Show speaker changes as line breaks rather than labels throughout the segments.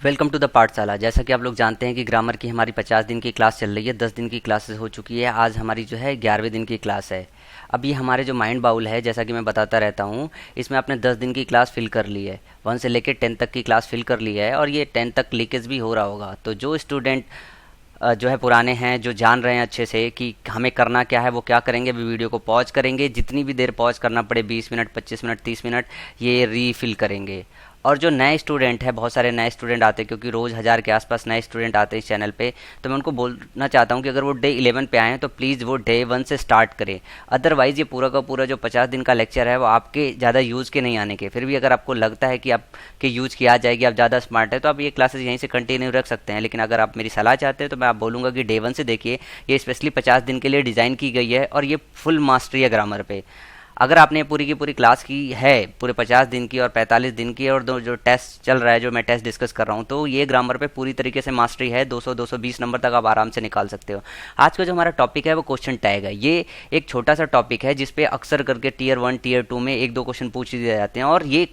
Welcome to the पाठशाला। जैसा कि आप लोग जानते हैं कि ग्रामर की हमारी 50 दिन की क्लास चल रही है। 10 दिन की क्लासेस हो चुकी है। आज हमारी जो है 11वें दिन की क्लास है। अब ये हमारे जो माइंड बाउल है, जैसा कि मैं बताता रहता हूँ, इसमें आपने 10 दिन की क्लास फिल कर ली है। 1 से लेकर 10 तक की क्लास फिल कर ली है और ये 10 तक लीकेज भी हो रहा होगा। तो जो स्टूडेंट जो है पुराने हैं, जो जान रहे हैं अच्छे से कि हमें करना क्या है, वो क्या करेंगे, अभी वीडियो को पॉज करेंगे, जितनी भी देर पॉज करना पड़े, 20 मिनट, 25 मिनट, 30 मिनट, ये रीफिल करेंगे। और जो नए स्टूडेंट है, बहुत सारे नए स्टूडेंट आते हैं क्योंकि रोज़ 1000 के आसपास नए स्टूडेंट आते हैं इस चैनल पे। तो मैं उनको बोलना चाहता हूँ कि अगर वो डे 11 पे आए हैं तो प्लीज़ वो डे 1 से स्टार्ट करें। अदरवाइज़ ये पूरा का पूरा जो 50 दिन का लेक्चर है वो आपके ज़्यादा यूज़ के नहीं आने के। फिर भी अगर आपको लगता है कि आपके यूज़ की आ जाएगी, आप ज़्यादा स्मार्ट है, तो आप ये क्लासेस यहीं से कंटिन्यू रख सकते हैं। लेकिन अगर आप मेरी सलाह चाहते हैं तो मैं आप बोलूँगा कि डे 1 से देखिए। ये स्पेशली 50 दिन के लिए डिज़ाइन की गई है और ये फुल मास्टरी है ग्रामर पे। अगर आपने पूरी की पूरी क्लास की है, पूरे 50 दिन की और 45 दिन की, और दो जो टेस्ट चल रहा है, जो मैं टेस्ट डिस्कस कर रहा हूँ, तो ये ग्रामर पे पूरी तरीके से मास्टरी है। 200-220 नंबर तक आप आराम से निकाल सकते हो। आज का जो हमारा टॉपिक है वो क्वेश्चन टैग है। ये एक छोटा सा टॉपिक है जिसपे अक्सर करके टीयर 1 टीयर 2 में 1-2 क्वेश्चन पूछ दिए जाते हैं और ये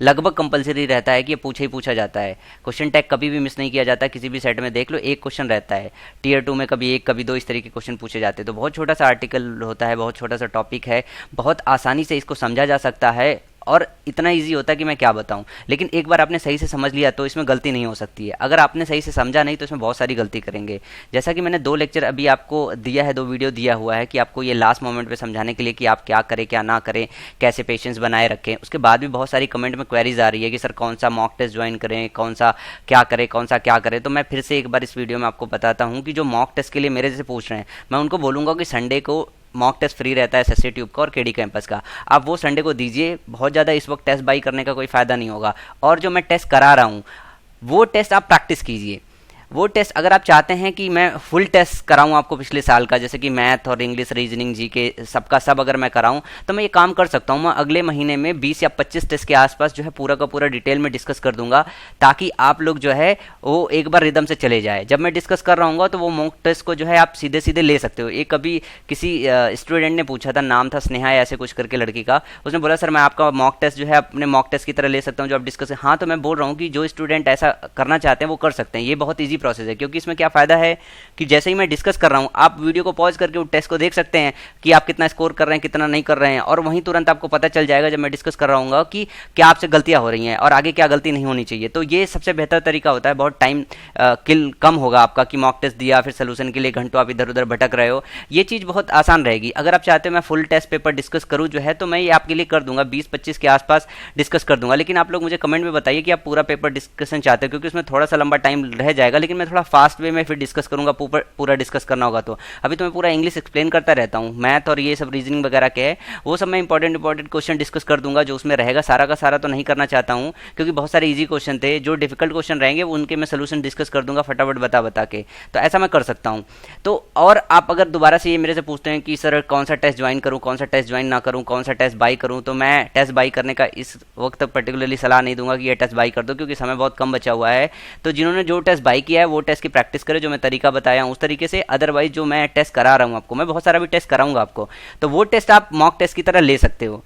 लगभग कंपलसरी रहता है कि ये पूछा ही पूछा जाता है। क्वेश्चन टैग कभी भी मिस नहीं किया जाता। किसी भी सेट में देख लो, एक क्वेश्चन रहता है। टीयर 2 में कभी एक, कभी 2, इस तरीके के क्वेश्चन पूछे जाते हैं। तो बहुत छोटा सा आर्टिकल होता है, बहुत छोटा सा टॉपिक है, बहुत आसानी से इसको समझा जा सकता है और इतना इजी होता है कि मैं क्या बताऊं। लेकिन एक बार आपने सही से समझ लिया तो इसमें गलती नहीं हो सकती है। अगर आपने सही से समझा नहीं तो इसमें बहुत सारी गलती करेंगे। जैसा कि मैंने 2 लेक्चर अभी आपको दिया है, 2 वीडियो दिया हुआ है कि आपको ये लास्ट मोमेंट पे समझाने के लिए कि आप क्या करें, क्या ना करें, कैसे पेशेंस बनाए रखें। उसके बाद भी बहुत सारी कमेंट में क्वेरीज आ रही है कि सर कौन सा मॉक टेस्ट ज्वाइन करें, कौन सा क्या करें, कौन सा क्या करें। तो मैं फिर से एक बार इस वीडियो में आपको बताता हूँ कि जो मॉक टेस्ट के लिए मेरे से पूछ रहे हैं, मैं उनको बोलूँगा कि संडे को मॉक टेस्ट फ्री रहता है एसएससी ट्यूब का और केडी कैंपस का। आप वो संडे को दीजिए। बहुत ज़्यादा इस वक्त टेस्ट बाई करने का कोई फ़ायदा नहीं होगा। और जो मैं टेस्ट करा रहा हूँ वो टेस्ट आप प्रैक्टिस कीजिए। वो टेस्ट अगर आप चाहते हैं कि मैं फुल टेस्ट कराऊं आपको पिछले साल का, जैसे कि मैथ और इंग्लिश, रीजनिंग, जीके, सबका सब अगर मैं कराऊं, तो मैं ये काम कर सकता हूं। मैं अगले महीने में 20 या 25 टेस्ट के आसपास जो है पूरा का पूरा डिटेल में डिस्कस कर दूंगा, ताकि आप लोग जो है वो एक बार रिदम से चले जाए। जब मैं डिस्कस कर रहा हूँ तो वो मॉक टेस्ट को जो है आप सीधे सीधे ले सकते हो। एक कभी किसी स्टूडेंट ने पूछा था, नाम था स्नेहा ऐसे कुछ करके लड़की का, उसने बोला सर मैं आपका मॉक टेस्ट जो है अपने मॉक टेस्ट की तरह ले सकता हूँ जो आप डिस्कस। हाँ, तो मैं बोल रहा हूँ कि जो स्टूडेंट ऐसा करना चाहते हैं वो कर सकते हैं। ये बहुत ईजी प्रोसेस है, क्योंकि इसमें क्या फ़ायदा है कि जैसे ही मैं डिस्कस कर रहा हूँ, आप वीडियो को पॉज करके वो टेस्ट को देख सकते हैं कि आप कितना स्कोर कर रहे हैं, कितना नहीं कर रहे हैं, और वहीं तुरंत आपको पता चल जाएगा जब मैं डिस्कस कर रहा हूँ कि क्या आपसे गलतियाँ हो रही हैं और आगे क्या गलती नहीं होनी चाहिए। तो ये सबसे बेहतर तरीका होता है। बहुत टाइम किल कम होगा आपका कि मॉक टेस्ट दिया फिर सोल्यूशन के लिए घंटों आप इधर उधर भटक रहे हो। ये चीज़ बहुत आसान रहेगी। अगर आप चाहते हो मैं फुल टेस्ट पेपर डिस्कस करूँ जो है, तो मैं ये आपके लिए कर दूंगा, 20-25 के आसपास डिस्कस कर दूंगा। लेकिन आप लोग मुझे कमेंट में बताइए कि आप पूरा पेपर डिस्कशन चाहते हो, क्योंकि उसमें थोड़ा सा लंबा टाइम रह जाएगा। लेकिन मैं थोड़ा फास्ट वे में फिर डिस्कस करूंगा, पूरा डिस्कस करना होगा। तो अभी तो मैं पूरा इंग्लिश एक्सप्लेन करता रहता हूँ, मैथ और ये सब रीजनिंग वगैरह के है, वो सब मैं इंपॉर्टेंट क्वेश्चन डिस्कस कर दूंगा जो उसमें रहेगा। सारा का सारा तो नहीं करना चाहता हूँ, क्योंकि बहुत सारे इजी क्वेश्चन थे। जो डिफिकल्ट क्वेश्चन रहेंगे उनके मैं सोल्यूशन डिस्कस कर दूंगा फटाफट बता के। तो ऐसा मैं कर सकता हूँ। तो और आप अगर दोबारा से ये मेरे से पूछते हैं कि सर कौन सा टेस्ट ज्वाइन करूँ, कौन सा टेस्ट ज्वाइन ना करूँ, कौन सा टेस्ट बाई करूँ, तो मैं टेस्ट बाई करने का इस वक्त पर्टिकुलरली सलाह नहीं दूंगा कि ये टेस्ट बाई कर दो, क्योंकि समय बहुत कम बचा हुआ है। तो जिन्होंने जो टेस्ट बाई किया है वो टेस्ट की प्रैक्टिस करें, जो मैं तरीका बताया हूँ उस तरीके से। अदरवाइज जो मैं टेस्ट करा रहा हूँ आपको, मैं बहुत सारा भी टेस्ट कराऊंगा आपको, तो वो टेस्ट आप मॉक टेस्ट की तरह ले सकते हो।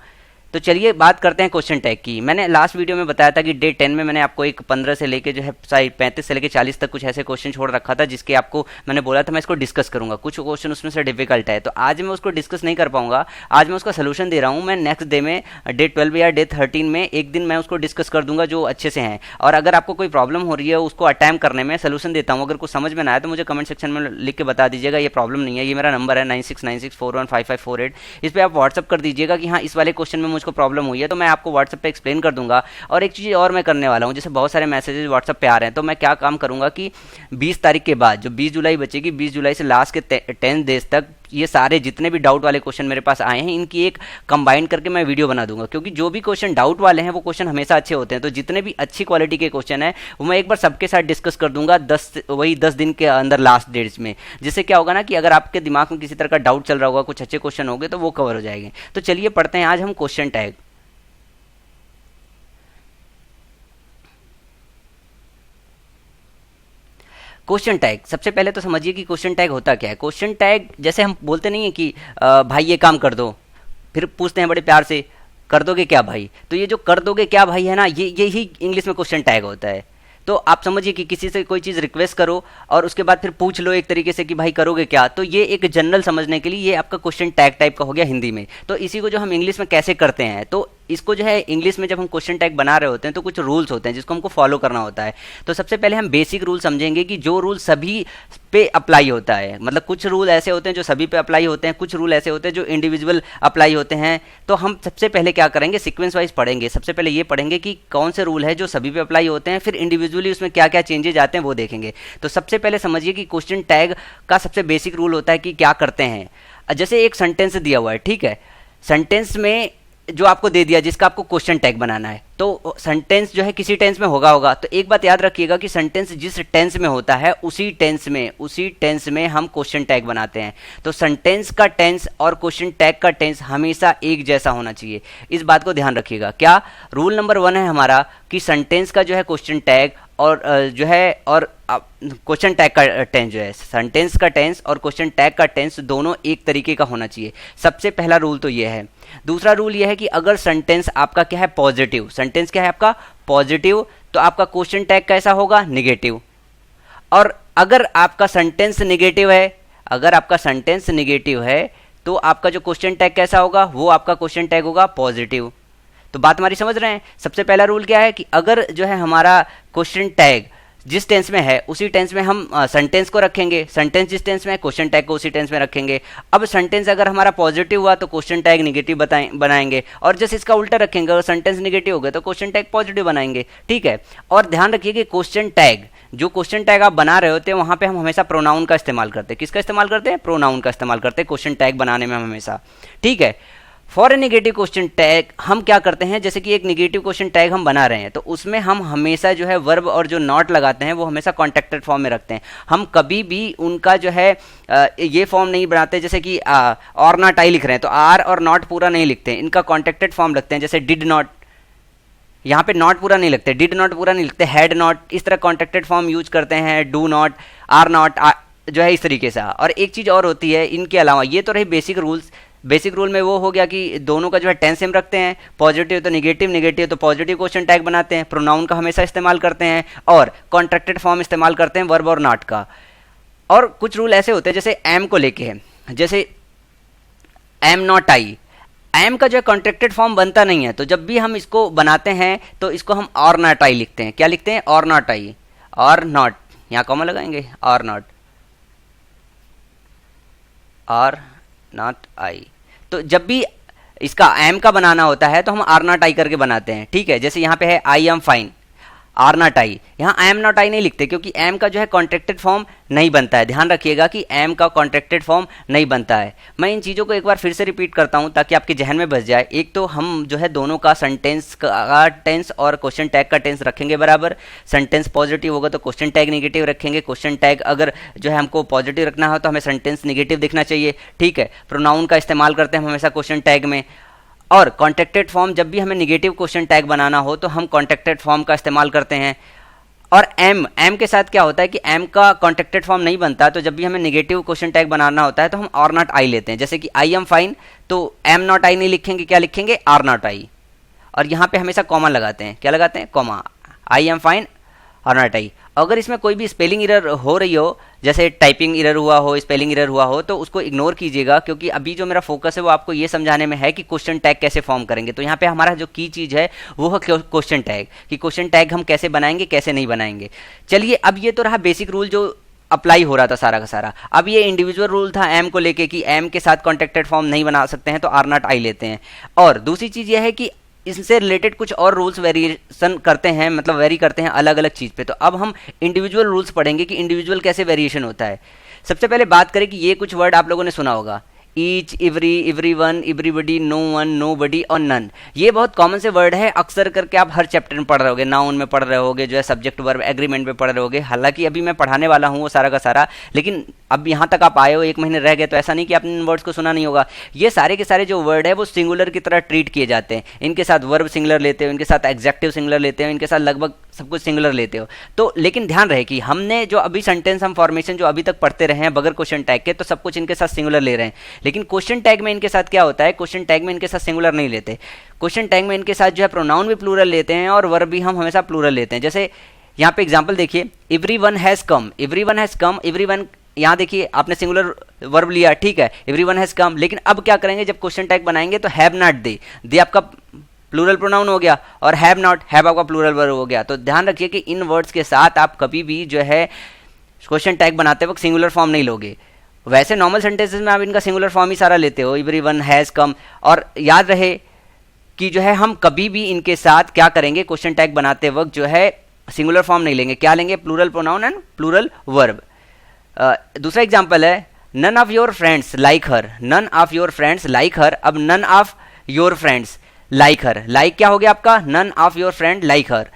तो चलिए बात करते हैं क्वेश्चन टैग की। मैंने लास्ट वीडियो में बताया था कि डे 10 में मैंने आपको एक 15 से लेके जो है 35 से लेके 40 तक कुछ ऐसे क्वेश्चन छोड़ रखा था, जिसके आपको मैंने बोला था मैं इसको डिस्कस करूंगा। कुछ क्वेश्चन उसमें से डिफिकल्ट है, तो आज मैं उसको डिस्कस नहीं कर पाऊंगा। आज मैं उसका सोल्यूशन दे रहा हूँ। मैं नेक्स्ट डे में डे 12 या डे 13 में एक दिन मैं उसको डिस्कस कर दूंगा जो अच्छे से हैं। और अगर आपको कोई प्रॉब्लम हो रही है उसको अटैम्प्ट करने में, सोल्यूशन देता हूँ। अगर कुछ समझ में ना आए तो मुझे कमेंट सेक्शन में लिख के बता दीजिएगा, ये प्रॉब्लम नहीं है। ये मेरा नंबर है 9696415548। इस पर आप व्हाट्सअप कर दीजिएगा कि हाँ इस वाले क्वेश्चन में मुझको प्रॉब्लम हुई है, तो मैं आपको व्हाट्सएप पे एक्सप्लेन कर दूंगा। और एक चीज़ और मैं करने वाला हूं, जैसे बहुत सारे मैसेजेस व्हाट्सएप पे आ रहे हैं, तो मैं क्या काम करूंगा कि 20 तारीख के बाद जो 20 जुलाई बचेगी, 20 जुलाई से लास्ट के 10 डेज तक ये सारे जितने भी डाउट वाले क्वेश्चन मेरे पास आए हैं इनकी एक कंबाइन करके मैं वीडियो बना दूंगा। क्योंकि जो भी क्वेश्चन डाउट वाले हैं वो क्वेश्चन हमेशा अच्छे होते हैं। तो जितने भी अच्छी क्वालिटी के क्वेश्चन है वो मैं एक बार सबके साथ डिस्कस कर दूंगा 10 दिन के अंदर लास्ट डेट्स में। जिससे क्या होगा ना कि अगर आपके दिमाग में किसी तरह का डाउट चल रहा होगा, कुछ अच्छे क्वेश्चन होंगे तो वो कवर हो जाएंगे। तो चलिए पढ़ते हैं आज हम क्वेश्चन टैग। क्वेश्चन टैग, सबसे पहले तो समझिए कि क्वेश्चन टैग होता क्या है। क्वेश्चन टैग जैसे हम बोलते नहीं है कि भाई ये काम कर दो, फिर पूछते हैं बड़े प्यार से कर दोगे क्या भाई। तो ये जो कर दोगे क्या भाई है ना, ये यही इंग्लिश में क्वेश्चन टैग होता है। तो आप समझिए कि किसी से कोई चीज़ रिक्वेस्ट करो और उसके बाद फिर पूछ लो एक तरीके से कि भाई करोगे क्या, तो ये एक जनरल समझने के लिए ये आपका क्वेश्चन टैग टाइप का हो गया हिंदी में। तो इसी को जो हम इंग्लिश में कैसे करते हैं, तो इसको जो है इंग्लिश में जब हम क्वेश्चन टैग बना रहे होते हैं तो कुछ रूल्स होते हैं जिसको हमको फॉलो करना होता है। तो सबसे पहले हम बेसिक रूल समझेंगे कि जो रूल सभी पे अप्लाई होता है, मतलब कुछ रूल ऐसे होते हैं जो सभी पे अप्लाई होते हैं, कुछ रूल ऐसे होते हैं जो इंडिविजुअल अप्लाई होते हैं। तो हम सबसे पहले क्या करेंगे, सीक्वेंस वाइज पढ़ेंगे। सबसे पहले ये पढ़ेंगे कि कौन से रूल है जो सभी पे अप्लाई होते हैं, फिर इंडिविजुअली उसमें क्या क्या चेंजेज आते हैं वो देखेंगे। तो सबसे पहले समझिए कि क्वेश्चन टैग का सबसे बेसिक रूल होता है कि क्या करते हैं। जैसे एक सेंटेंस दिया हुआ है, ठीक है, सेंटेंस में जो आपको दे दिया जिसका आपको क्वेश्चन टैग बनाना है, तो सेंटेंस जो है किसी टेंस में होगा। तो एक बात याद रखिएगा कि सेंटेंस जिस टेंस में होता है उसी टेंस में हम क्वेश्चन टैग बनाते हैं। तो सेंटेंस का टेंस और क्वेश्चन टैग का टेंस हमेशा एक जैसा होना चाहिए, इस बात को ध्यान रखिएगा। क्या रूल नंबर 1 है हमारा कि सेंटेंस का जो है क्वेश्चन टैग और जो है और क्वेश्चन टैग का टेंस जो है, सेंटेंस का टेंस और क्वेश्चन टैग का टेंस दोनों एक तरीके का होना चाहिए। सबसे पहला रूल तो ये है। दूसरा रूल ये है कि अगर सेंटेंस आपका क्या है पॉजिटिव, सेंटेंस क्या है आपका पॉजिटिव, तो आपका क्वेश्चन टैग कैसा होगा निगेटिव। और अगर आपका सेंटेंस निगेटिव है, अगर आपका सेंटेंस निगेटिव है तो आपका जो क्वेश्चन टैग कैसा होगा, वो आपका क्वेश्चन टैग होगा पॉजिटिव। तो बात हमारी समझ रहे हैं। सबसे पहला रूल क्या है कि अगर जो है हमारा क्वेश्चन टैग जिस टेंस में है उसी टेंस में हम सेंटेंस को रखेंगे, सेंटेंस जिस टेंस में है क्वेश्चन टैग को उसी टेंस में रखेंगे। अब सेंटेंस अगर हमारा पॉजिटिव हुआ तो क्वेश्चन टैग निगेटिव बनाएंगे, और जैसे इसका उल्टा रखेंगे, अगर सेंटेंस निगेटिव हो गया तो क्वेश्चन टैग पॉजिटिव बनाएंगे, ठीक है। और ध्यान रखिए कि क्वेश्चन टैग, जो क्वेश्चन टैग आप बना रहे होते हैं वहां पे हम हमेशा प्रोनाउन का इस्तेमाल करते हैं। किसका इस्तेमाल करते हैं, प्रोनाउन का इस्तेमाल करते हैं क्वेश्चन टैग बनाने में हम हमेशा, ठीक है। For a negative question tag हम क्या करते हैं, जैसे कि एक निगेटिव क्वेश्चन टैग हम बना रहे हैं तो उसमें हम हमेशा जो है वर्ब और जो नॉट लगाते हैं वो हमेशा कॉन्ट्रैक्टेड फॉर्म में रखते हैं। हम कभी भी उनका जो है ये फॉर्म नहीं बनाते, जैसे कि और नॉट आई लिख रहे हैं तो आर और नॉट पूरा नहीं लिखते हैं, इनका कॉन्ट्रैक्टेड फॉर्म रखते हैं। जैसे डिड नॉट, यहाँ पे नॉट पूरा नहीं लिखते, डिड नॉट पूरा नहीं लिखते, हैड नॉट, इस तरह कॉन्ट्रैक्टेड फॉर्म यूज करते हैं। डू नॉट, आर नॉट, जो है इस तरीके से। और एक चीज़ और होती है इनके अलावा, ये तो रही बेसिक रूल्स। बेसिक रूल में वो हो गया कि दोनों का जो है टेंस सेम रखते हैं, पॉजिटिव तो निगेटिव, निगेटिव तो पॉजिटिव क्वेश्चन टैग बनाते हैं, प्रोनाउन का हमेशा इस्तेमाल करते हैं और कॉन्ट्रैक्टेड फॉर्म इस्तेमाल करते हैं वर्ब और नॉट का। और कुछ रूल ऐसे होते हैं जैसे एम को लेके है, जैसे एम नॉट आई, एम का जो है कॉन्ट्रैक्टेड फॉर्म बनता नहीं है, तो जब भी हम इसको बनाते हैं तो इसको हम और नॉट आई लिखते हैं। क्या लिखते हैं, और नॉट आई, और नॉट, यहाँ कॉमा लगाएंगे, और नॉट, और नॉट आई। तो जब भी इसका एम का बनाना होता है तो हम आर नॉट आई करके बनाते हैं, ठीक है। जैसे यहाँ पे है I am fine, are not I, यहाँ एम नॉट आई नहीं लिखते क्योंकि एम का जो है कॉन्ट्रैक्टेड फॉर्म नहीं बनता है। ध्यान रखिएगा कि एम का कॉन्ट्रैक्टेड फॉर्म नहीं बनता है। मैं इन चीज़ों को एक बार फिर से रिपीट करता हूँ ताकि आपके जहन में बस जाए। एक तो हम जो है दोनों का सेंटेंस का टेंस और क्वेश्चन टैग का टेंस रखेंगे बराबर। सेंटेंस पॉजिटिव होगा तो क्वेश्चन टैग निगेटिव रखेंगे। क्वेश्चन टैग अगर जो है हमको पॉजिटिव रखना हो तो हमें सेंटेंस निगेटिव दिखना चाहिए, ठीक है। प्रोनाउन का इस्तेमाल करते हैं हम हमेशा क्वेश्चन टैग में। और कॉन्ट्रैक्टेड फॉर्म, जब भी हमें निगेटिव क्वेश्चन टैग बनाना हो तो हम कॉन्ट्रैक्टेड फॉर्म का इस्तेमाल करते हैं। और एम के साथ क्या होता है कि एम का कॉन्ट्रैक्टेड फॉर्म नहीं बनता, तो जब भी हमें नेगेटिव क्वेश्चन टैग बनाना होता है तो हम आर नॉट आई लेते हैं। जैसे कि आई एम फाइन, तो एम नॉट आई नहीं लिखेंगे, क्या लिखेंगे, आर नॉट आई। और यहाँ पे हमेशा कॉमा लगाते हैं, क्या लगाते हैं, comma, I am fine, are not I. अगर इसमें कोई भी स्पेलिंग एरर हो रही हो, जैसे टाइपिंग एरर हुआ हो, स्पेलिंग एरर हुआ हो, तो उसको इग्नोर कीजिएगा क्योंकि अभी जो मेरा फोकस है वो आपको ये समझाने में है कि क्वेश्चन टैग कैसे फॉर्म करेंगे। तो यहाँ पे हमारा जो की चीज़ है वो है क्वेश्चन टैग, कि क्वेश्चन टैग हम कैसे बनाएंगे कैसे नहीं बनाएंगे। चलिए, अब ये तो रहा बेसिक रूल जो अप्लाई हो रहा था सारा का सारा। अब ये इंडिविजुअल रूल था एम को लेके कि एम के साथ कॉन्ट्रैक्टेड फॉर्म नहीं बना सकते हैं तो आर नॉट आई लेते हैं। और दूसरी चीज़ यह है कि इससे रिलेटेड कुछ और रूल्स वेरिएशन करते हैं, मतलब वेरी करते हैं अलग अलग चीज़ पे। तो अब हम इंडिविजुअल रूल्स पढ़ेंगे कि इंडिविजुअल कैसे वेरिएशन होता है। सबसे पहले बात करें कि ये कुछ वर्ड आप लोगों ने सुना होगा, each, every, everyone, everybody, no one, nobody और नन। ये बहुत कॉमन से वर्ड है, अक्सर करके आप हर चैप्टर में पढ़ रहे होगे, नाउन में पढ़ रहे होगे, जो है सब्जेक्ट वर्ब एग्रीमेंट में पढ़ रहे होगे। हालांकि अभी मैं पढ़ाने वाला हूँ वो सारा का सारा, लेकिन अब यहाँ तक आप आए हो, 1 महीने रह गए, तो ऐसा नहीं कि आपने इन वर्ड्स को सुना नहीं होगा। ये सारे के सारे जो वर्ड है वो सिंगुलर की तरह ट्रीट किए जाते हैं। इनके साथ वर्ब सिंगुलर लेते हो, इनके साथ एग्जेक्टिव सिंगुलर लेते हो, इनके साथ लगभग सब कुछ सिंगुलर लेते हो। तो लेकिन ध्यान रहे कि हमने जो अभी सेंटेंस हम फॉर्मेशन जो अभी तक पढ़ते रहे हैं बगैर क्वेश्चन टैग के, तो सब कुछ इनके साथ सिंगुलर ले रहे हैं। लेकिन क्वेश्चन टैग में इनके साथ क्या होता है, क्वेश्चन टैग में इनके साथ सिंगुलर नहीं लेते। क्वेश्चन टैग में इनके साथ जो है प्रोनाउन भी प्लूरल लेते हैं और वर्ब भी हम हमेशा प्लूरल लेते हैं। जैसे यहाँ पे एग्जाम्पल देखिए, everyone has come, everyone has come, everyone, यहाँ देखिए आपने सिंगुलर वर्ब लिया, ठीक है, एवरीवन हैज कम, लेकिन अब क्या करेंगे जब क्वेश्चन टैग बनाएंगे तो हैव नॉट दे आपका प्लूरल प्रोनाउन हो गया और हैव नॉट, हैव आपका प्लूरल वर्ब हो गया। तो ध्यान रखिए कि इन वर्ड्स के साथ आप कभी भी जो है क्वेश्चन टैग बनाते वक्त सिंगुलर फॉर्म नहीं लोगे। वैसे नॉर्मल सेंटेंसेस में आप इनका सिंगुलर फॉर्म ही सारा लेते हो, एवरीवन हैज कम, और याद रहे कि जो है हम कभी भी इनके साथ क्या करेंगे, क्वेश्चन टैग बनाते वक्त जो है सिंगुलर फॉर्म नहीं लेंगे, क्या लेंगे, plural pronoun and plural verb. दूसरा एग्जांपल है, none of your friends like her, none of your friends like her. अब none of your friends like her, like क्या हो गया आपका, none of your friend like her.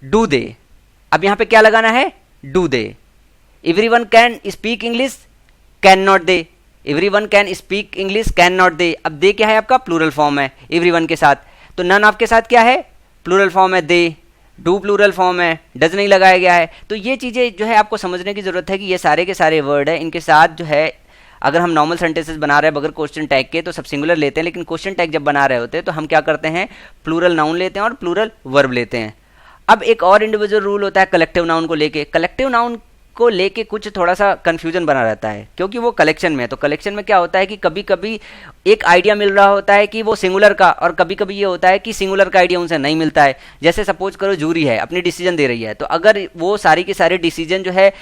Do they, अब यहां पे क्या लगाना है, do they. Everyone can speak English, can not they, everyone can speak English, can not they. अब दे क्या है आपका, प्लूरल फॉर्म है एवरीवन के साथ, तो नन ऑफ के साथ क्या है, प्लूरल फॉर्म है दे, डू प्लूरल फॉर्म है, डज नहीं लगाया गया है। तो ये चीज़ें जो है आपको समझने की ज़रूरत है कि ये सारे के सारे वर्ड है, इनके साथ जो है अगर हम नॉर्मल सेंटेंसेस बना रहे हैं बगैर क्वेश्चन टैग के तो सब सिंगुलर लेते हैं, लेकिन क्वेश्चन टैग जब बना रहे होते हैं तो हम क्या करते हैं, प्लूरल नाउन लेते हैं और प्लूरल वर्ब लेते हैं। अब एक और इंडिविजुअल रूल होता है कलेक्टिव नाउन को लेके। कलेक्टिव नाउन को लेके कुछ थोड़ा सा कंफ्यूजन बना रहता है क्योंकि वो कलेक्शन में है, तो कलेक्शन में क्या होता है कि कभी कभी एक आइडिया मिल रहा होता है कि वो सिंगुलर का, और कभी कभी ये होता है कि सिंगुलर का आइडिया उनसे नहीं मिलता है। जैसे सपोज करो जूरी है, अपनी डिसीजन दे रही है, तो अगर वो सारी के सारे डिसीजन जो है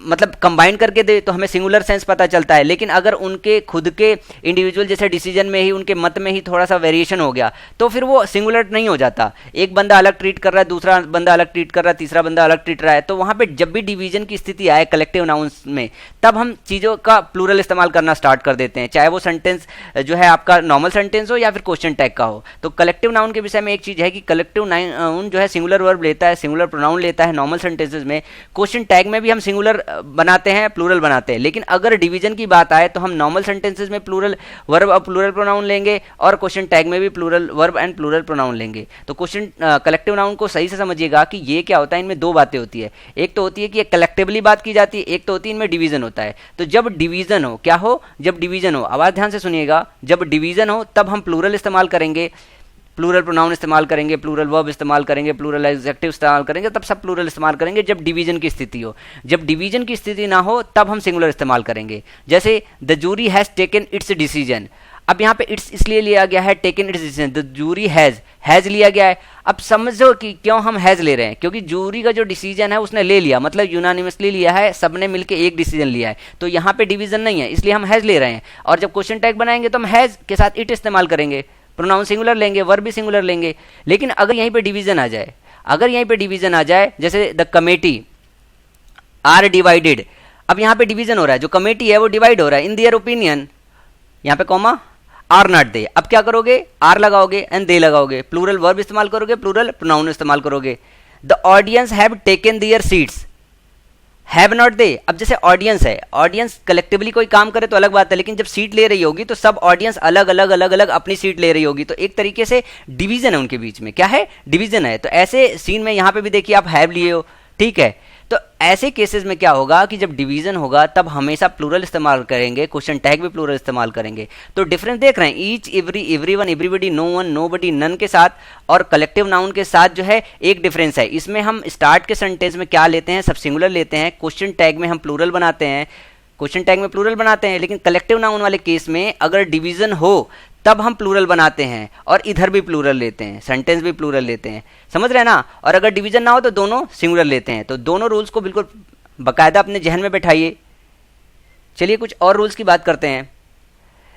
मतलब कंबाइन करके दे तो हमें सिंगुलर सेंस पता चलता है, लेकिन अगर उनके खुद के इंडिविजुअल जैसे डिसीजन में ही, उनके मत में ही थोड़ा सा वेरिएशन हो गया तो फिर वो सिंगुलर नहीं हो जाता। एक बंदा अलग ट्रीट कर रहा है, दूसरा बंदा अलग ट्रीट कर रहा है, तीसरा बंदा अलग ट्रीट रहा है, तो वहाँ पे जब भी डिवीजन की स्थिति आए कलेक्टिव नाउन्स में तब हम चीज़ों का प्लूरल इस्तेमाल करना स्टार्ट कर देते हैं, चाहे वो सेंटेंस जो है आपका नॉर्मल सेंटेंस हो या फिर क्वेश्चन टैग का हो। तो कलेक्टिव नाउन के विषय में एक चीज़ है कि कलेक्टिव नाउन जो है सिंगुलर वर्ब लेता है, सिंगुलर प्रोनाउन लेता है नॉर्मल सेंटेंसेज में, क्वेश्चन टैग में भी हम सिंगुलर बनाते हैं, प्लूरल बनाते हैं, लेकिन अगर डिवीजन की बात आए तो हम नॉर्मल सेंटेंसेस में प्लूरल वर्ब और प्लूरल प्रोनाउन लेंगे और क्वेश्चन टैग में भी plural verb and plural pronoun लेंगे। तो क्वेश्चन कलेक्टिव नाउन को सही से समझिएगा कि ये क्या होता है, इनमें दो बातें होती है, एक तो होती है कि कलेक्टिवली बात की जाती है, एक तो होती है इनमें डिवीजन होता है। तो जब डिवीजन हो, क्या हो, जब डिवीजन हो, आवाज ध्यान से सुनिएगा, जब डिवीजन हो तब हम प्लूरल इस्तेमाल करेंगे, प्लूरल प्रोनाउन इस्तेमाल करेंगे, प्लूरल वर्ब इस्तेमाल करेंगे, प्लूरल एडजेक्टिव इस्तेमाल करेंगे, तब सब प्लूरल इस्तेमाल करेंगे जब डिवीजन की स्थिति हो। जब डिवीजन की स्थिति ना हो तब हम सिंगुलर इस्तेमाल करेंगे। जैसे the jury has taken its decision, अब यहाँ पे इट्स इसलिए लिया गया है, taken its decision, the jury has लिया गया है। अब समझो कि क्यों हम हैज़ ले रहे हैं, क्योंकि जूरी का जो डिसीजन है उसने ले लिया, मतलब यूनानिमसली लिया है, सबने मिलकर एक डिसीजन लिया है, तो यहाँ पे डिवीजन नहीं है, इसलिए हम हैज़ ले रहे हैं। और जब क्वेश्चन टैग बनाएंगे तो हम हैज़ के साथ इट इस्तेमाल करेंगे, प्रोनाउन सिंगुलर लेंगे, वर्ब भी सिंगुलर लेंगे। लेकिन अगर यहीं पे डिवीजन आ जाए, अगर यहीं पे डिवीजन आ जाए, जैसे द कमेटी आर डिवाइडेड, अब यहाँ पे डिवीजन हो रहा है, जो कमेटी है वो डिवाइड हो रहा है इन देयर ओपिनियन, यहाँ पे कॉमा आर नॉट दे, अब क्या करोगे, आर लगाओगे एंड दे लगाओगे, प्लूरल वर्ब इस्तेमाल करोगे, प्लूरल प्रोनाउन इस्तेमाल करोगे। The audience have taken there seats, have not they, अब जैसे ऑडियंस है, ऑडियंस कलेक्टिवली कोई काम करे तो अलग बात है, लेकिन जब सीट ले रही होगी तो सब ऑडियंस अलग अलग अलग अलग अपनी सीट ले रही होगी, तो एक तरीके से डिवीजन है उनके बीच में, क्या है, डिवीजन है। तो ऐसे सीन में यहाँ पे भी देखिए आप हैव लिए हो, ठीक है, तो ऐसे केसेस में क्या होगा कि जब डिवीजन होगा तब हमेशा प्लूरल इस्तेमाल करेंगे, क्वेश्चन टैग भी प्लूरल इस्तेमाल करेंगे। तो डिफरेंस देख रहे हैं, each, every, everyone, everybody, no one, nobody, none के साथ और कलेक्टिव नाउन के साथ जो है एक डिफरेंस है। इसमें हम स्टार्ट के सेंटेंस में क्या लेते हैं, सब सिंगुलर लेते हैं, क्वेश्चन टैग में हम प्लूरल बनाते हैं, क्वेश्चन टैग में प्लूरल बनाते हैं, लेकिन कलेक्टिव नाउन वाले केस में अगर डिवीजन हो तब हम प्लूरल बनाते हैं और इधर भी प्लूरल लेते हैं, सेंटेंस भी प्लूरल लेते हैं, समझ रहे हैं ना। और अगर डिवीजन ना हो तो दोनों सिंगुलर लेते हैं। तो दोनों रूल्स को बिल्कुल बाकायदा अपने जहन में बैठाइए। चलिए कुछ और रूल्स की बात करते हैं।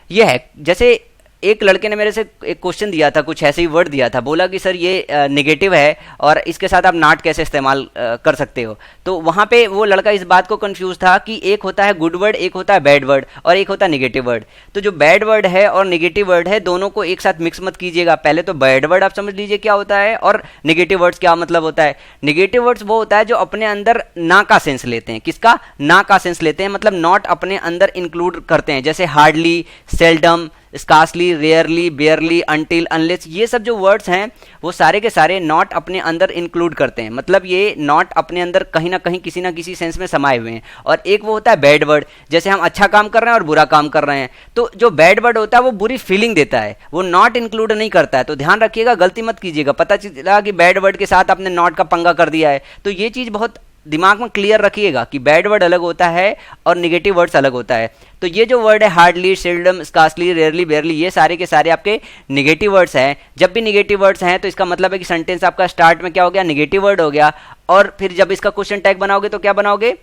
यह है, जैसे एक लड़के ने मेरे से एक क्वेश्चन दिया था, कुछ ऐसे ही वर्ड दिया था, बोला कि सर ये नेगेटिव है और इसके साथ आप नॉट कैसे इस्तेमाल कर सकते हो। तो वहाँ पे वो लड़का इस बात को कंफ्यूज था कि एक होता है गुड वर्ड, एक होता है बैड वर्ड और एक होता है नेगेटिव वर्ड। तो जो बैड वर्ड है और नेगेटिव वर्ड है दोनों को एक साथ मिक्स मत कीजिएगा। पहले तो बैड वर्ड आप समझ लीजिए क्या होता है और नेगेटिव वर्ड्स क्या मतलब होता है। नेगेटिव वर्ड्स वो होता है जो अपने अंदर ना का सेंस लेते हैं। किसका? ना का सेंस लेते हैं, मतलब नॉट अपने अंदर इंक्लूड करते हैं, जैसे hardly, seldom, scarcely, rarely, बेयरली, until, unless, ये सब जो वर्ड्स हैं वो सारे के सारे नॉट अपने अंदर इंक्लूड करते हैं। मतलब ये नॉट अपने अंदर कहीं ना कहीं किसी ना किसी सेंस में समाये हुए हैं। और एक वो होता है बैड वर्ड, जैसे हम अच्छा काम कर रहे हैं और बुरा काम कर रहे हैं, तो जो बैड वर्ड होता है वो बुरी फीलिंग देता है, वो नॉट इंक्लूड नहीं करता है। तो ध्यान रखिएगा, गलती मत कीजिएगा। पता चला कि बैड वर्ड के साथ आपने नॉट का पंगा कर दिया है, तो ये चीज़ बहुत दिमाग में क्लियर रखिएगा कि बैड वर्ड अलग होता है और निगेटिव वर्ड्स अलग होता है। तो ये जो वर्ड है हार्डली, सेल्डम, स्कार्सली, रेयरली, बेयरली, ये सारे के सारे आपके निगेटिव वर्ड्स हैं। जब भी निगेटिव वर्ड्स हैं तो इसका मतलब है कि सेंटेंस आपका स्टार्ट में क्या हो गया, निगेटिव वर्ड हो गया। और फिर जब इसका क्वेश्चन टैग बनाओगे तो क्या बनाओगे,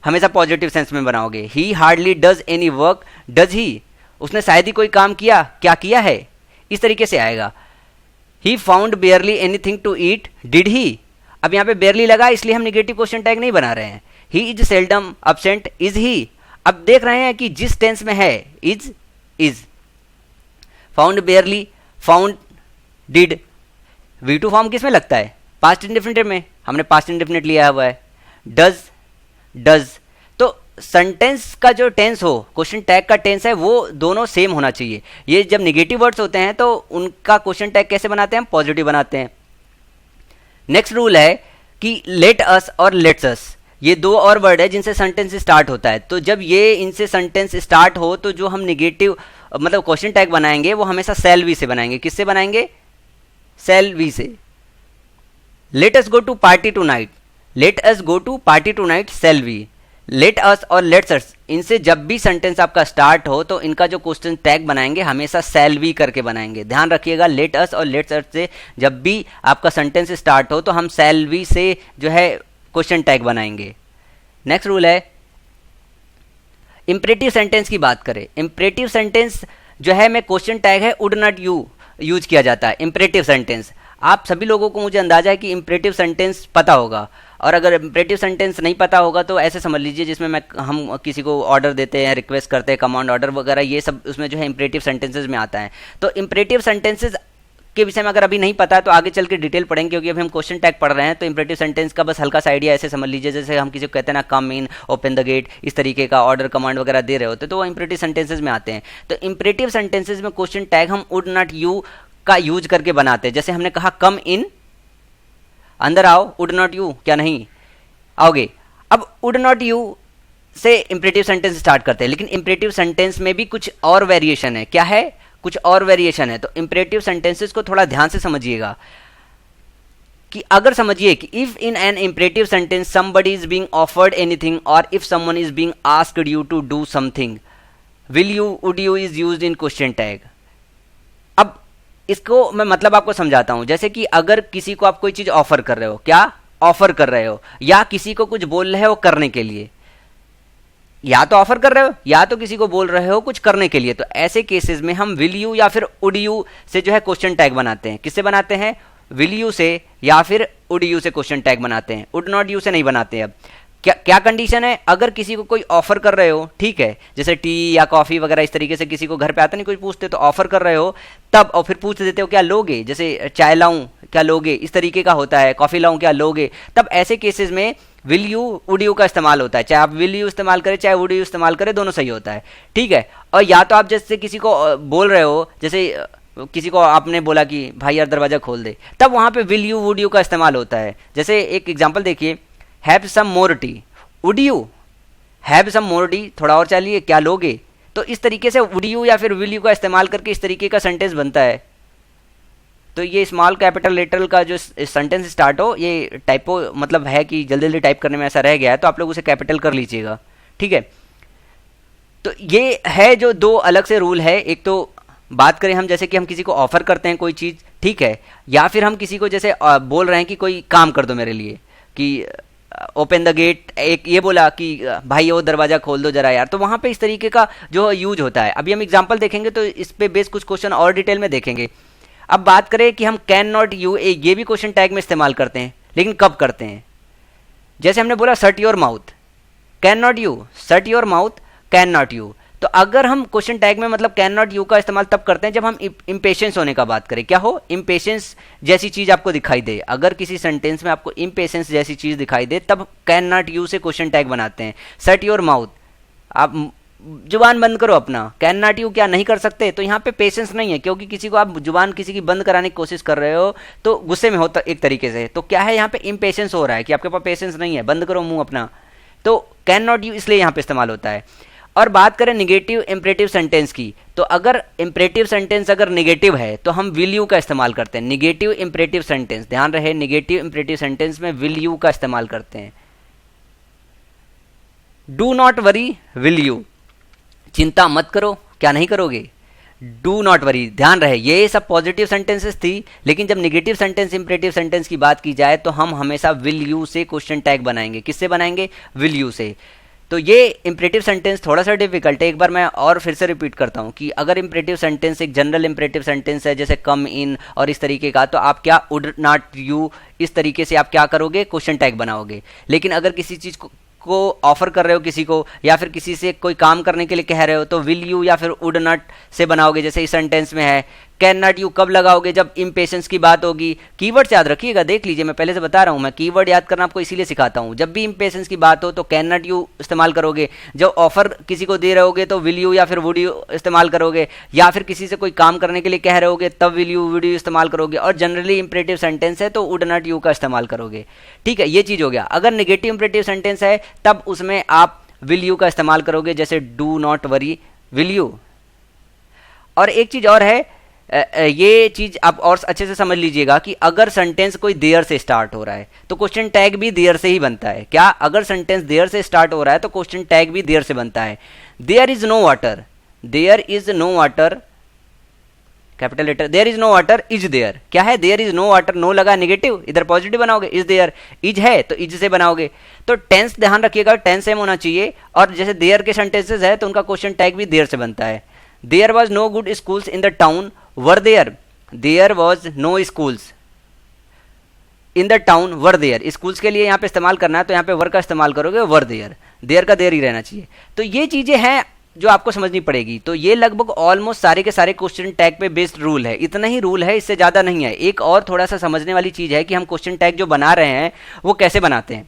हमेशा पॉजिटिव सेंस में बनाओगे। ही hardly does any work, does he, उसने शायद ही कोई काम किया, क्या किया है, इस तरीके से आएगा। He found barely anything to eat, did he, अब यहाँ पे बेयरली लगा इसलिए हम निगेटिव क्वेश्चन टैग नहीं बना रहे हैं। He is seldom absent, is he, अब देख रहे हैं कि जिस टेंस में है is. Found बेयरली, found, did, V2 form किस में लगता है, पास्ट इंडेफिनिट में, हमने पास्ट इंडेफिनिट लिया हुआ है। डज, तो सेंटेंस का जो टेंस हो, क्वेश्चन टैग का टेंस है, वो दोनों सेम होना चाहिए। ये जब निगेटिव वर्ड्स होते हैं तो उनका क्वेश्चन टैग कैसे बनाते हैं, हम पॉजिटिव बनाते हैं। नेक्स्ट रूल है कि लेट अस और लेट्स अस, ये दो और वर्ड है जिनसे सेंटेंस स्टार्ट होता है। तो जब ये इनसे सेंटेंस स्टार्ट हो तो जो हम निगेटिव मतलब क्वेश्चन टैग बनाएंगे वो हमेशा सेल वी से बनाएंगे। किससे बनाएंगे, सेल वी से। Let us go to party tonight, let us go to party tonight, shall we. Let us और लेट्स अस, इनसे जब भी सेंटेंस आपका स्टार्ट हो तो इनका जो क्वेश्चन टैग बनाएंगे हमेशा सेल वी करके बनाएंगे। ध्यान रखिएगा, लेट अस और लेट्स अस से जब भी आपका सेंटेंस स्टार्ट हो तो हम सेल वी से जो है क्वेश्चन टैग बनाएंगे। नेक्स्ट रूल है, इंपरेटिव सेंटेंस की बात करें। इंपरेटिव सेंटेंस जो है में क्वेश्चन टैग है वुड नॉट यू यूज किया जाता है। इंपरेटिव सेंटेंस, आप सभी लोगों को मुझे अंदाजा है कि इंपरेटिव सेंटेंस पता होगा, और अगर इंपरेटिव सेंटेंस नहीं पता होगा तो ऐसे समझ लीजिए जिसमें हम किसी को ऑर्डर देते हैं, रिक्वेस्ट करते हैं, कमांड ऑर्डर वगैरह, ये सब उसमें जो है इंपरेटिव सेंटेंसेस में आता है। तो इंपरेटिव सेंटेंसेस के विषय में अगर अभी नहीं पता है तो आगे चल के डिटेल पढ़ेंगे, क्योंकि अभी हम क्वेश्चन टैग पढ़ रहे हैं। तो इंपरेटिव सेंटेंस का बस हल्का सा आइडिया ऐसे समझ लीजिए, जैसे हम किसी को कहते हैं ना, कम इन, ओपन द गेट, इस तरीके का ऑर्डर कमांड वगैरह दे रहे होते तो वो इंपरेटिव सेंटेंसेस में आते हैं। तो इंपरेटिव सेंटेंसेस में क्वेश्चन टैग हम वुड नॉट यू का यूज करके बनाते हैं। जैसे हमने कहा कम इन, अंदर आओ, वुड नॉट यू, क्या नहीं आओगे। अब वुड नॉट यू से इंपरेटिव सेंटेंस स्टार्ट करते हैं, लेकिन इंपरेटिव सेंटेंस में भी कुछ और वेरिएशन है। क्या है, कुछ और वेरिएशन है। तो इंपरेटिव सेंटेंसेस को थोड़ा ध्यान से समझिएगा कि अगर समझिए कि if in an imperative sentence somebody is being offered anything और if someone is being asked you to do something, will you, would you is used in question tag. अब इसको मैं मतलब आपको समझाता हूं। जैसे कि अगर किसी को आप कोई चीज ऑफर कर रहे हो, क्या ऑफर कर रहे हो, या किसी को कुछ बोल रहे हो करने के लिए, या तो ऑफर कर रहे हो या तो किसी को बोल रहे हो कुछ करने के लिए, तो ऐसे केसेस में हम विल यू या फिर वुड यू से जो है क्वेश्चन टैग बनाते हैं। किससे बनाते हैं, विल यू से या फिर वुड यू से क्वेश्चन टैग बनाते हैं, वुड नॉट यू से नहीं बनाते हैं। अब क्या क्या कंडीशन है, अगर किसी को कोई ऑफर कर रहे हो, ठीक है, जैसे टी या कॉफी वगैरह इस तरीके से किसी को घर पे आता नहीं कोई पूछते, तो ऑफर कर रहे हो तब, और फिर पूछ देते हो क्या लोगे, जैसे चाय लाऊं क्या लोगे, इस तरीके का होता है, कॉफी लाऊं क्या लोगे, तब ऐसे केसेस में विल यू वुड यू का इस्तेमाल होता है। चाहे आप विल यू इस्तेमाल करें चाहे वुड यू इस्तेमाल करें, दोनों सही होता है, ठीक है। और या तो आप जैसे किसी को बोल रहे हो, जैसे किसी को आपने बोला कि भाई यार दरवाजा खोल दे, तब वहां पे विल यू वुड यू का इस्तेमाल होता है। जैसे एक एग्जांपल देखिए, have some more tea, would you have some more tea, थोड़ा और चाहिए क्या लोगे। तो इस तरीके से वुड यू या फिर विल यू का इस्तेमाल करके इस तरीके का सेंटेंस बनता है। तो ये स्मॉल कैपिटल लेटर का जो सेंटेंस स्टार्ट हो, ये टाइपो मतलब है कि जल्दी जल्दी टाइप करने में ऐसा रह गया है, तो आप लोग उसे कैपिटल कर लीजिएगा, ठीक है। तो ये है जो दो अलग से रूल है। एक तो बात करें हम जैसे कि हम किसी को ऑफर करते हैं कोई चीज़, ठीक है, या फिर हम किसी को जैसे बोल रहे हैं कि कोई काम कर दो मेरे लिए, कि ओपन द गेट, एक ये बोला कि भाई वो दरवाजा खोल दो जरा यार, तो वहाँ पे इस तरीके का जो यूज होता है। अभी हम एग्जांपल देखेंगे तो इस पे बेस कुछ क्वेश्चन और डिटेल में देखेंगे। अब बात करें कि हम कैन नॉट यू, ये भी क्वेश्चन टैग में इस्तेमाल करते हैं, लेकिन कब करते हैं। जैसे हमने बोला shut your mouth, can not you, shut your mouth, can not you. तो अगर हम क्वेश्चन टैग में मतलब कैन नॉट यू का इस्तेमाल तब करते हैं जब हम इम्पेशेंस होने का बात करें। क्या हो, इम्पेशेंस जैसी चीज आपको दिखाई दे, अगर किसी सेंटेंस में आपको इम्पेशेंस जैसी चीज दिखाई दे तब कैन नॉट यू से क्वेश्चन टैग बनाते हैं। शट योर माउथ, आप जुबान बंद करो अपना, कैन नॉट यू क्या नहीं कर सकते, तो यहाँ पे पेशेंस नहीं है, क्योंकि किसी को आप जुबान किसी की बंद कराने की कोशिश कर रहे हो तो गुस्से में होता एक तरीके से, तो क्या है यहाँ पे इम्पेशेंस हो रहा है कि आपके पास पेशेंस नहीं है, बंद करो मुंह अपना, तो कैन नॉट यू इसलिए यहाँ पे इस्तेमाल होता है। और बात करें निगेटिव इम्परेटिव सेंटेंस की, तो अगर इम्परेटिव सेंटेंस अगर निगेटिव है तो हम विल यू का इस्तेमाल करते हैं। निगेटिव इम्परेटिव सेंटेंस, ध्यान रहे, निगेटिव इम्परेटिव सेंटेंस में विल यू का इस्तेमाल करते हैं। Do not worry will you, चिंता मत करो, क्या नहीं करोगे, डू नॉट वरी। ध्यान रहे ये सब पॉजिटिव सेंटेंसेस थी, लेकिन जब निगेटिव सेंटेंस इंपरेटिव सेंटेंस की बात की जाए तो हम हमेशा विल यू से क्वेश्चन टैग बनाएंगे। किससे बनाएंगे? विल यू से। तो ये इंपरेटिव सेंटेंस थोड़ा सा डिफिकल्ट है, एक बार मैं और फिर से रिपीट करता हूँ कि अगर इंपरेटिव सेंटेंस एक जनरल इंपरेटिव सेंटेंस है जैसे कम इन और इस तरीके का, तो आप क्या वुड नॉट यू इस तरीके से आप क्या करोगे? क्वेश्चन टैग बनाओगे। लेकिन अगर किसी चीज़ को ऑफर कर रहे हो किसी को, या फिर किसी से कोई काम करने के लिए कह रहे हो, तो विल यू या फिर वुड नॉट से बनाओगे। जैसे इस सेंटेंस में है कैन नॉट यू कब लगाओगे? जब इम्पेशेंस की बात होगी। कीवर्ड्स याद रखिएगा, देख लीजिए मैं पहले से बता रहा हूँ, मैं कीवर्ड याद करना आपको इसीलिए सिखाता हूँ। जब भी इम्पेशेंस की बात हो तो कैन नॉट यू इस्तेमाल करोगे, जब ऑफर किसी को दे रहे होगे तो विल यू या फिर वुड यू इस्तेमाल करोगे, या फिर किसी से कोई काम करने के लिए कह रहे होगे तब विल यू वुड यू इस्तेमाल करोगे, और जनरली इंपरेटिव सेंटेंस है तो वुड नॉट यू का इस्तेमाल करोगे। ठीक है, ये चीज़ हो गया। अगर नेगेटिव इंपरेटिव सेंटेंस है तब उसमें आप विल यू का इस्तेमाल करोगे, जैसे do not worry will you. और एक चीज़ और है, ये चीज आप और अच्छे से समझ लीजिएगा कि अगर सेंटेंस कोई देयर से स्टार्ट हो रहा है तो क्वेश्चन टैग भी देयर से ही बनता है। क्या? अगर सेंटेंस देयर से स्टार्ट हो रहा है तो क्वेश्चन टैग भी देयर से बनता है। There is no water, there is no water, capital letter, there is no water is there. क्या है? There is no water, no लगा नेगेटिव, इधर पॉजिटिव बनाओगे, इज देयर। इज है तो इज से बनाओगे। तो टेंस ध्यान रखिएगा, टेंस सेम होना चाहिए। और जैसे देयर के सेंटेंसेस है तो उनका क्वेश्चन टैग भी देयर से बनता है। There was no good schools in the town were there, there was no schools in the town were there. Schools के लिए यहाँ पे इस्तेमाल करना है तो यहाँ पे वर का इस्तेमाल करोगे, वर देयर, देयर का देयर ही रहना चाहिए। तो ये चीजें हैं जो आपको समझनी पड़ेगी। तो ये लगभग ऑलमोस्ट सारे के सारे क्वेश्चन टैग पे बेस्ड रूल है, इतना ही रूल है, इससे ज़्यादा नहीं है। एक और थोड़ा सा समझने वाली चीज़ है कि हम क्वेश्चन टैग जो बना रहे हैं वो कैसे बनाते हैं,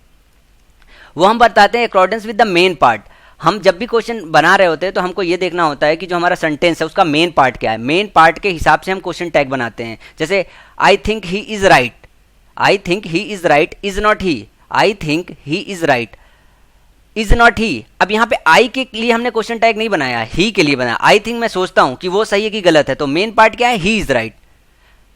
वो हम बताते हैं according with the main part. हम जब भी क्वेश्चन बना रहे होते हैं तो हमको ये देखना होता है कि जो हमारा सेंटेंस है उसका मेन पार्ट क्या है। मेन पार्ट के हिसाब से हम क्वेश्चन टैग बनाते हैं। जैसे I think he is right, I think he is right is not he, I think he is right is not ही। अब यहाँ पे आई के लिए हमने क्वेश्चन टैग नहीं बनाया, ही के लिए बनाया। आई थिंक मैं सोचता हूं कि वो सही है कि गलत है, तो मेन पार्ट क्या है? He is right.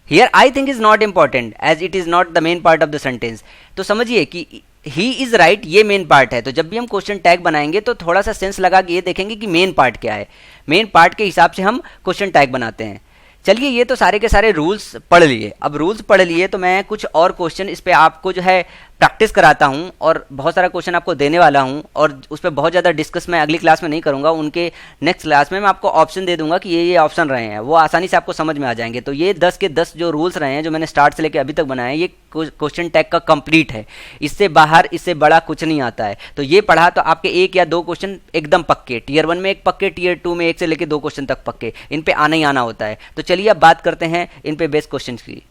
Here I think is not important as it is not the main part of the sentence. तो समझिए कि ही इज राइट ये मेन पार्ट है। तो जब भी हम क्वेश्चन टैग बनाएंगे तो थोड़ा सा सेंस लगा के ये देखेंगे कि मेन पार्ट क्या है, मेन पार्ट के हिसाब से हम क्वेश्चन टैग बनाते हैं। चलिए, ये तो सारे के सारे रूल्स पढ़ लिए। अब रूल्स पढ़ लिए तो मैं कुछ और क्वेश्चन इस पे आपको जो है प्रैक्टिस कराता हूँ, और बहुत सारा क्वेश्चन आपको देने वाला हूँ, और उस पर बहुत ज़्यादा डिस्कस मैं अगली क्लास में नहीं करूँगा। उनके नेक्स्ट क्लास में मैं आपको ऑप्शन दे दूंगा कि ये ऑप्शन रहे हैं, वो आसानी से आपको समझ में आ जाएंगे। तो ये 10 के 10 जो रूल्स रहे हैं जो मैंने स्टार्ट से लेकर अभी तक बनाए हैं, ये क्वेश्चन टैग का कंप्लीट है। इससे बाहर इससे बड़ा कुछ नहीं आता है। तो ये पढ़ा तो आपके 1 या 2 क्वेश्चन एकदम पक्के, टीयर 1 में 1 पक्के, टीयर 2 में 1 से लेकर 2 क्वेश्चन तक पक्के, इन पे आना ही आना होता है। तो चलिए अब बात करते हैं इन पे बेस्ट क्वेश्चन की।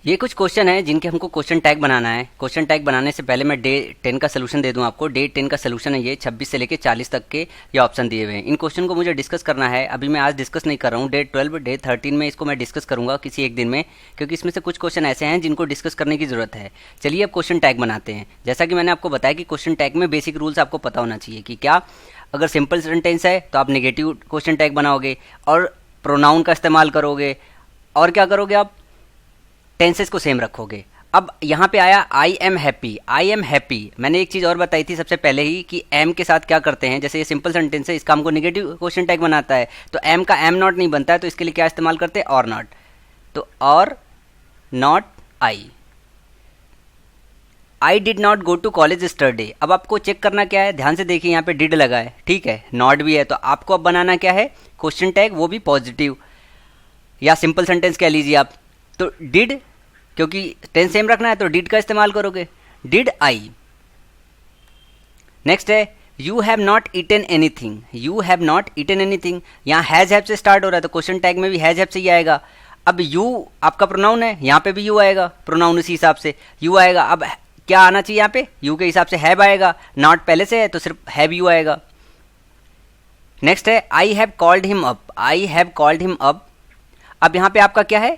ये कुछ क्वेश्चन है जिनके हमको क्वेश्चन टैग बनाना है। क्वेश्चन टैग बनाने से पहले मैं डे 10 का सोल्यूशन दे दूं आपको। डे 10 का सोल्यूशन है ये, 26 से लेके 40 तक के ये ऑप्शन दिए हुए हैं। इन क्वेश्चन को मुझे डिस्कस करना है। अभी मैं आज डिस्कस नहीं कर रहा हूँ, डे 12 डे 13 में इसको मैं डिस्कस करूँगा किसी एक दिन में, क्योंकि इसमें से कुछ क्वेश्चन ऐसे हैं जिनको डिस्कस करने की ज़रूरत है। चलिए अब क्वेश्चन टैग बनाते हैं। जैसा कि मैंने आपको बताया कि क्वेश्चन टैग में बेसिक रूल्स आपको पता होना चाहिए कि क्या, अगर सिंपल सेंटेंस है तो आप नेगेटिव क्वेश्चन टैग बनाओगे और प्रोनाउन का इस्तेमाल करोगे, और क्या करोगे आप, टेंसेस को सेम रखोगे। अब यहाँ पे आया I am happy, I am happy. मैंने एक चीज़ और बताई थी सबसे पहले ही कि एम के साथ क्या करते हैं, जैसे ये सिंपल सेंटेंस है इसका हमको नेगेटिव क्वेश्चन टैग बनाता है, तो एम का एम नॉट नहीं बनता है, तो इसके लिए क्या इस्तेमाल करते हैं, और नॉट। तो और not I. I did not go to college yesterday. अब आपको चेक करना क्या है, ध्यान से देखिए, यहाँ पे डिड लगा है, ठीक है, नॉट भी है, तो आपको अब बनाना क्या है, क्वेश्चन टैग, वो भी पॉजिटिव या सिंपल सेंटेंस कह लीजिए आप। तो डिड, क्योंकि टेंस सेम रखना है तो डिड का इस्तेमाल करोगे, डिड आई। नेक्स्ट है you have not eaten anything, you have not eaten anything. यहाँ हैज हैव से स्टार्ट हो रहा है तो क्वेश्चन टैग में भी हैज हैव से ही आएगा। अब यू आपका प्रोनाउन है, यहाँ पे भी यू आएगा, प्रोनाउन उसी हिसाब से यू आएगा। अब क्या आना चाहिए यहाँ पे, यू के हिसाब से हैव आएगा, नॉट पहले से है तो सिर्फ हैव यू आएगा। नेक्स्ट है I have called him up, I have called him up. अब यहाँ पे आपका क्या है,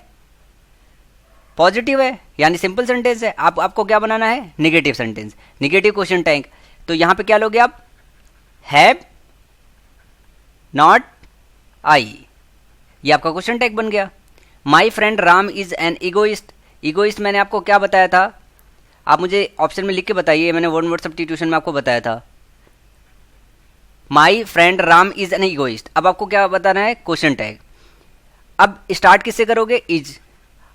पॉजिटिव है यानी सिंपल सेंटेंस है। आपको क्या बनाना है, negative sentence, negative question tag. तो यहाँ पे क्या लोगे आप, हैव नॉट आई, ये आपका क्वेश्चन टैग बन गया। My friend Ram is an egoist, egoist मैंने आपको क्या बताया था, आप मुझे ऑप्शन में लिख के बताइए, मैंने वन वर्ड सब्स्टिट्यूशन में आपको बताया था। My friend Ram is an egoist. अब आपको क्या बताना है, क्वेश्चन टैग। अब स्टार्ट किससे करोगे, इज।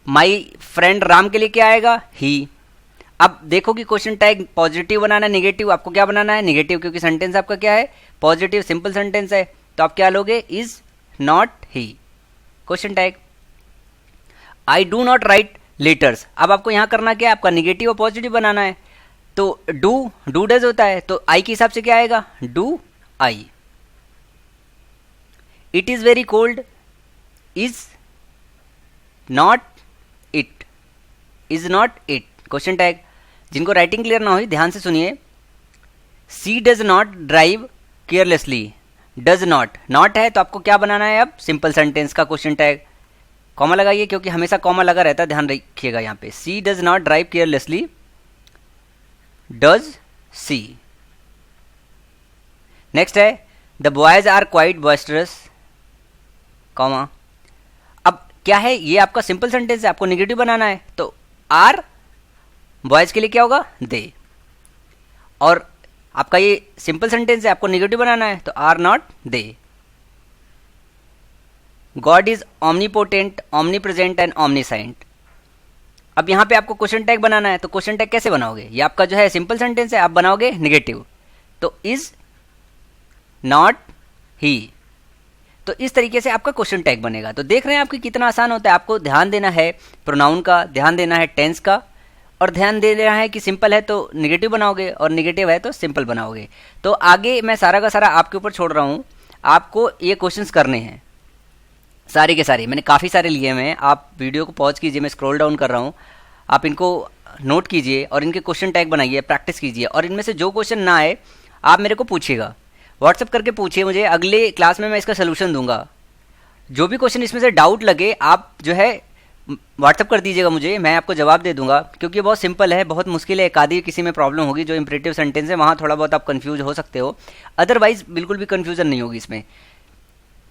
माई फ्रेंड राम के लिए क्या आएगा, ही। अब देखो कि क्वेश्चन टैग पॉजिटिव बनाना है निगेटिव, आपको क्या बनाना है, निगेटिव, क्योंकि सेंटेंस आपका क्या है, पॉजिटिव सिंपल सेंटेंस है। तो आप क्या लोगे, is not he, question tag. I do not write letters. अब आपको यहां करना क्या है, आपका निगेटिव और पॉजिटिव बनाना है। तो डू डज होता है, तो आई के हिसाब से क्या आएगा, do I. It is very cold, is not it, is not it, question tag. जिनको राइटिंग क्लियर ना हुई ध्यान से सुनिए। She does not drive carelessly, does not, not है तो आपको क्या बनाना है, अब सिंपल सेंटेंस का क्वेश्चन टैग। कॉमा लगाइए क्योंकि हमेशा कॉमा लगा रहता है, ध्यान रखिएगा यहाँ पे। She does not drive carelessly, does she. Next है the boys are quite boisterous, comma. अब क्या है, ये आपका सिंपल सेंटेंस है, आपको निगेटिव बनाना है। तो आर बॉयज के लिए क्या होगा, दे। और आपका ये सिंपल सेंटेंस है, आपको निगेटिव बनाना है, तो are not they. God is omnipotent, omnipresent and omniscient. अब यहाँ पे आपको क्वेश्चन टैग बनाना है, तो क्वेश्चन टैग कैसे बनाओगे, ये आपका जो है सिंपल सेंटेंस है, आप बनाओगे निगेटिव, तो इज नॉट ही। तो इस तरीके से आपका क्वेश्चन टैग बनेगा। तो देख रहे हैं आपकी कितना आसान होता है। आपको ध्यान देना है प्रोनाउन का, ध्यान देना है टेंस का, और ध्यान दे देना है कि सिंपल है तो निगेटिव बनाओगे और निगेटिव है तो सिंपल बनाओगे। तो आगे मैं सारा का सारा आपके ऊपर छोड़ रहा हूँ, आपको ये क्वेश्चंस करने हैं सारे के सारे। मैंने काफ़ी सारे लिए हुए हैं, आप वीडियो को पॉज कीजिए, मैं स्क्रॉल डाउन कर रहा हूँ, आप इनको नोट कीजिए और इनके क्वेश्चन टैग बनाइए, प्रैक्टिस कीजिए। और इनमें से जो क्वेश्चन ना आए आप मेरे को पूछिएगा, व्हाट्सअप करके पूछिए मुझे, अगले क्लास में मैं इसका सोल्यूशन दूंगा। जो भी क्वेश्चन इसमें से डाउट लगे आप जो है व्हाट्सअप कर दीजिएगा मुझे, मैं आपको जवाब दे दूंगा, क्योंकि ये बहुत सिंपल है, बहुत मुश्किल है। एक आधी किसी में प्रॉब्लम होगी जो इंपरेटिव सेंटेंस है, वहाँ थोड़ा बहुत आप कंफ्यूज हो सकते हो, अदरवाइज बिल्कुल भी कंफ्यूजन नहीं होगी इसमें।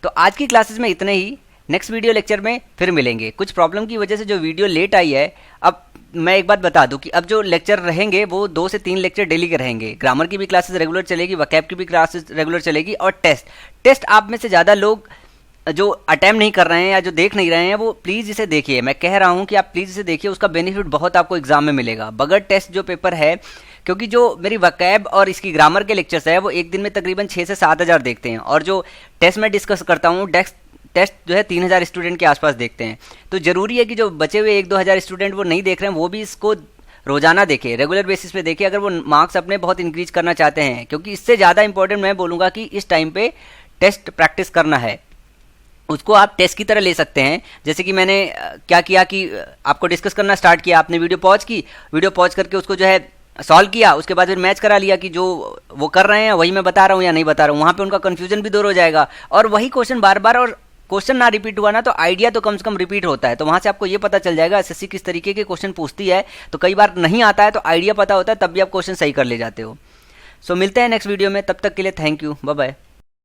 तो आज की क्लासेस में इतने ही, नेक्स्ट वीडियो लेक्चर में फिर मिलेंगे। कुछ प्रॉब्लम की वजह से जो वीडियो लेट आई है, अब मैं एक बात बता दूं कि अब जो लेक्चर रहेंगे वो 2 से 3 लेक्चर डेली के रहेंगे। ग्रामर की भी क्लासेस रेगुलर चलेगी, वकैब की भी क्लासेस रेगुलर चलेगी, और टेस्ट आप में से ज़्यादा लोग जो अटैम्प्ट नहीं कर रहे हैं या जो देख नहीं रहे हैं वो प्लीज़ इसे देखिए। मैं कह रहा हूं कि आप प्लीज़ इसे देखिए, उसका बेनिफिट बहुत आपको एग्जाम में मिलेगा बगैर टेस्ट जो पेपर है। क्योंकि जो मेरी वकैब और इसकी ग्रामर के लेक्चर्स है वो एक दिन में तकरीबन 6 से 7 हज़ार देखते हैं, और जो टेस्ट में डिस्कस करता हूँ टेस्ट जो है 3,000 स्टूडेंट के आसपास देखते हैं। तो जरूरी है कि जो बचे हुए 1-2 हज़ार स्टूडेंट वो नहीं देख रहे हैं वो भी इसको रोजाना देखें, रेगुलर बेसिस पे देखें, अगर वो मार्क्स अपने बहुत इंक्रीज करना चाहते हैं। क्योंकि इससे ज़्यादा इंपॉर्टेंट मैं बोलूँगा कि इस टाइम पे टेस्ट प्रैक्टिस करना है, उसको आप टेस्ट की तरह ले सकते हैं। जैसे कि मैंने क्या किया कि आपको डिस्कस करना स्टार्ट किया, आपने वीडियो पॉज की, वीडियो पॉज करके उसको जो है सॉल्व किया, उसके बाद फिर मैच करा लिया कि जो वो कर रहे हैं वही मैं बता रहा हूँ या नहीं बता रहा हूँ। वहाँ पे उनका कन्फ्यूजन भी दूर हो जाएगा, और वही क्वेश्चन बार बार, और क्वेश्चन ना रिपीट हुआ ना तो आइडिया तो कम से कम रिपीट होता है। तो वहाँ से आपको ये पता चल जाएगा एसएससी किस तरीके के क्वेश्चन पूछती है। तो कई बार नहीं आता है तो आइडिया पता होता है, तब भी आप क्वेश्चन सही कर ले जाते हो। सो मिलते हैं नेक्स्ट वीडियो में, तब तक के लिए थैंक यू, बाय बाय।